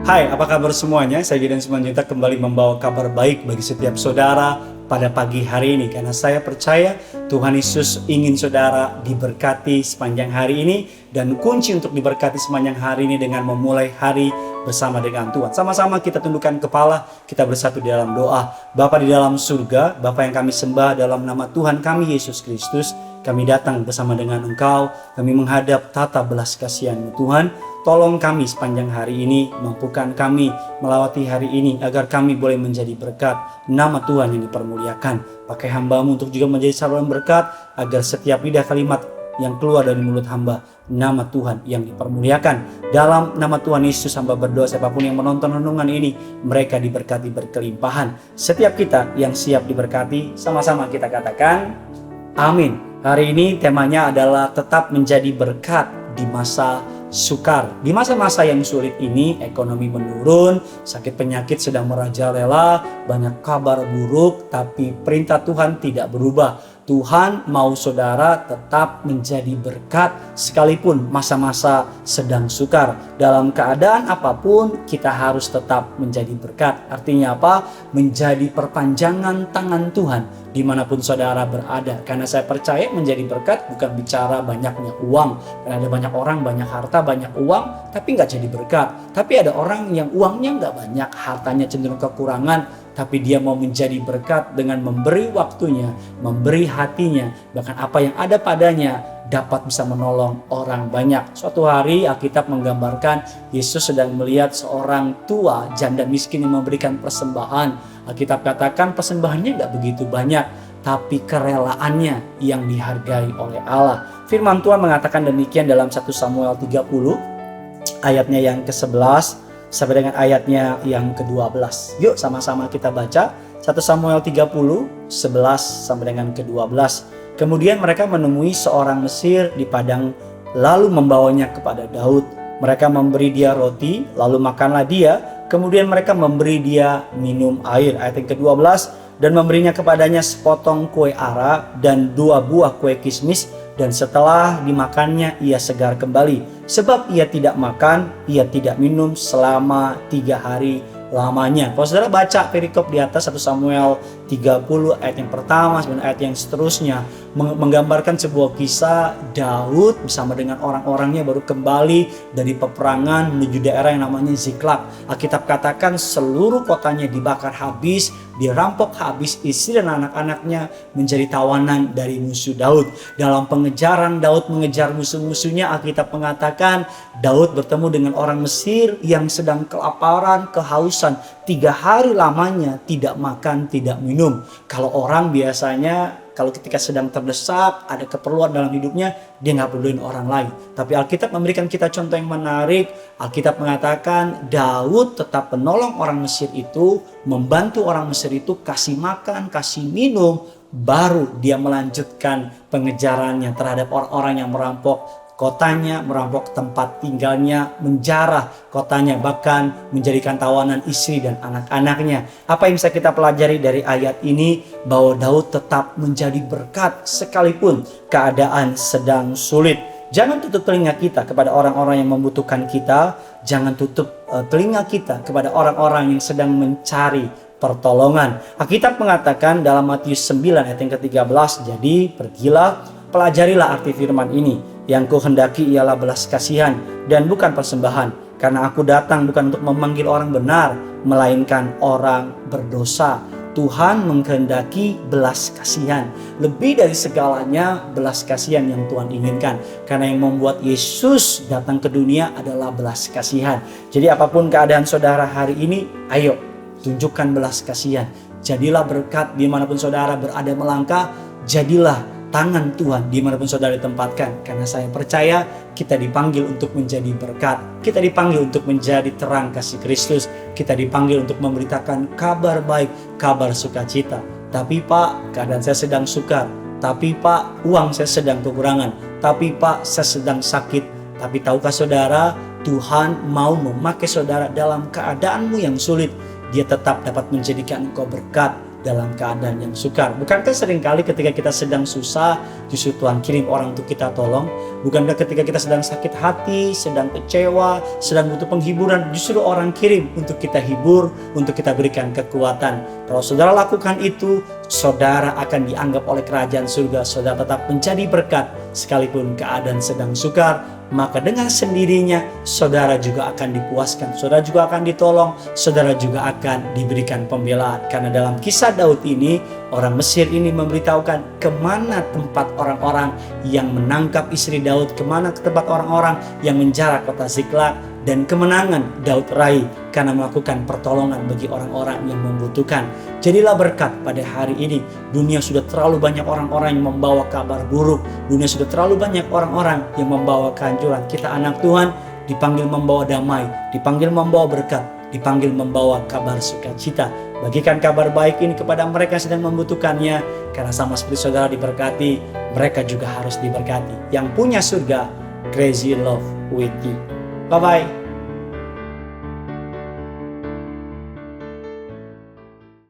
Hai, apa kabar semuanya? Saya Gideon Simanjuntak kembali membawa kabar baik bagi setiap saudara pada pagi hari ini. Karena saya percaya Tuhan Yesus ingin saudara diberkati sepanjang hari ini. Dan kunci untuk diberkati sepanjang hari ini dengan memulai hari bersama dengan Tuhan. Sama-sama kita tundukkan kepala, kita bersatu di dalam doa. Bapa di dalam surga, Bapa yang kami sembah dalam nama Tuhan kami Yesus Kristus. Kami datang bersama dengan Engkau, kami menghadap tata belas kasihan-Mu Tuhan. Tolong kami sepanjang hari ini, mampukan kami melewati hari ini agar kami boleh menjadi berkat. Nama Tuhan yang dipermuliakan. Pakai hamba-Mu untuk juga menjadi saluran berkat agar setiap lidah kalimat yang keluar dari mulut hamba, nama Tuhan yang dipermuliakan. Dalam nama Tuhan Yesus hamba berdoa, siapapun yang menonton renungan ini, mereka diberkati berkelimpahan. Setiap kita yang siap diberkati, sama-sama kita katakan amin. Hari ini temanya adalah tetap menjadi berkat di masa sukar. Di masa-masa yang sulit ini, ekonomi menurun, sakit penyakit sedang merajalela, banyak kabar buruk, tapi perintah Tuhan tidak berubah. Tuhan mau saudara tetap menjadi berkat sekalipun masa-masa sedang sukar. Dalam keadaan apapun kita harus tetap menjadi berkat. Artinya apa? Menjadi perpanjangan tangan Tuhan dimanapun saudara berada. Karena saya percaya menjadi berkat bukan bicara banyaknya uang. Karena ada banyak orang, banyak harta, banyak uang, tapi gak jadi berkat. Tapi ada orang yang uangnya gak banyak, hartanya cenderung kekurangan, tapi dia mau menjadi berkat dengan memberi waktunya, memberi hatinya, bahkan apa yang ada padanya dapat bisa menolong orang banyak. Suatu hari Alkitab menggambarkan Yesus sedang melihat seorang tua janda miskin yang memberikan persembahan. Alkitab katakan persembahannya gak begitu banyak, tapi kerelaannya yang dihargai oleh Allah. Firman Tuhan mengatakan demikian dalam 1 Samuel 30 ayatnya yang ke-11 sampai dengan ayatnya yang ke-12. Yuk sama-sama kita baca 1 Samuel 30, 11 sampai dengan ke-12. Kemudian mereka menemui seorang Mesir di padang, lalu membawanya kepada Daud. Mereka memberi dia roti, lalu makanlah dia. Kemudian mereka memberi dia minum air. Ayat yang ke-12, dan memberinya kepadanya sepotong kue ara dan 2 buah kue kismis. Dan setelah dimakannya ia segar kembali. Sebab ia tidak makan, ia tidak minum selama 3 hari lamanya. Kalau saudara baca perikop di atas 1 Samuel 30 ayat yang pertama sampai ayat yang seterusnya, menggambarkan sebuah kisah Daud bersama dengan orang-orangnya baru kembali dari peperangan menuju daerah yang namanya Ziklag. Alkitab katakan seluruh kotanya dibakar habis, dirampok habis, istri dan anak-anaknya menjadi tawanan dari musuh Daud. Dalam pengejaran Daud mengejar musuh-musuhnya, Alkitab mengatakan Daud bertemu dengan orang Mesir yang sedang kelaparan, kehausan, 3 hari lamanya tidak makan, tidak minum. Kalau orang biasanya kalau ketika sedang terdesak, ada keperluan dalam hidupnya, dia gak perluin orang lain. Tapi Alkitab memberikan kita contoh yang menarik. Alkitab mengatakan Daud tetap menolong orang Mesir itu, membantu orang Mesir itu, kasih makan, kasih minum. Baru dia melanjutkan pengejarannya terhadap orang-orang yang merampok kotanya, merampok tempat tinggalnya, menjarah kotanya, bahkan menjadikan tawanan istri dan anak-anaknya. Apa yang bisa kita pelajari dari ayat ini? Bahwa Daud tetap menjadi berkat sekalipun keadaan sedang sulit. Jangan tutup telinga kita kepada orang-orang yang membutuhkan kita. Jangan tutup telinga kita kepada orang-orang yang sedang mencari pertolongan. Alkitab mengatakan dalam Matius 9 ayat yang ke-13, jadi pergilah, pelajarilah arti firman ini. Yang kuhendaki ialah belas kasihan dan bukan persembahan. Karena aku datang bukan untuk memanggil orang benar, melainkan orang berdosa. Tuhan menghendaki belas kasihan. Lebih dari segalanya belas kasihan yang Tuhan inginkan. Karena yang membuat Yesus datang ke dunia adalah belas kasihan. Jadi apapun keadaan saudara hari ini, ayo tunjukkan belas kasihan. Jadilah berkat dimanapun saudara berada melangkah. Jadilah tangan Tuhan dimanapun saudara ditempatkan. Karena saya percaya kita dipanggil untuk menjadi berkat. Kita dipanggil untuk menjadi terang kasih Kristus. Kita dipanggil untuk memberitakan kabar baik, kabar sukacita. Tapi Pak, keadaan saya sedang sukar. Tapi Pak, uang saya sedang kekurangan. Tapi Pak, saya sedang sakit. Tapi tahukah saudara, Tuhan mau memakai saudara dalam keadaanmu yang sulit. Dia tetap dapat menjadikan engkau berkat. dalam keadaan yang sukar. Bukankah seringkali ketika kita sedang susah, justru Tuhan kirim orang untuk kita tolong? Bukankah ketika kita sedang sakit hati, sedang kecewa, sedang butuh penghiburan, justru orang kirim untuk kita hibur, untuk kita berikan kekuatan? Kalau saudara lakukan itu, saudara akan dianggap oleh kerajaan surga, saudara tetap menjadi berkat sekalipun keadaan sedang sukar. Maka dengan sendirinya saudara juga akan dipuaskan, saudara juga akan ditolong, saudara juga akan diberikan pembelaan. Karena dalam kisah Daud ini, orang Mesir ini memberitahukan kemana tempat orang-orang yang menangkap istri Daud, kemana ke tempat orang-orang yang menjara kota Ziklag, dan kemenangan Daud raih karena melakukan pertolongan bagi orang-orang yang membutuhkan. Jadilah berkat pada hari ini. Dunia sudah terlalu banyak orang-orang yang membawa kabar buruk. Dunia sudah terlalu banyak orang-orang yang membawa kehancuran. Kita anak Tuhan dipanggil membawa damai, dipanggil membawa berkat, dipanggil membawa kabar sukacita. Bagikan kabar baik ini kepada mereka yang sedang membutuhkannya. Karena sama seperti saudara diberkati, mereka juga harus diberkati. Yang punya surga, crazy love with you. Bye-bye.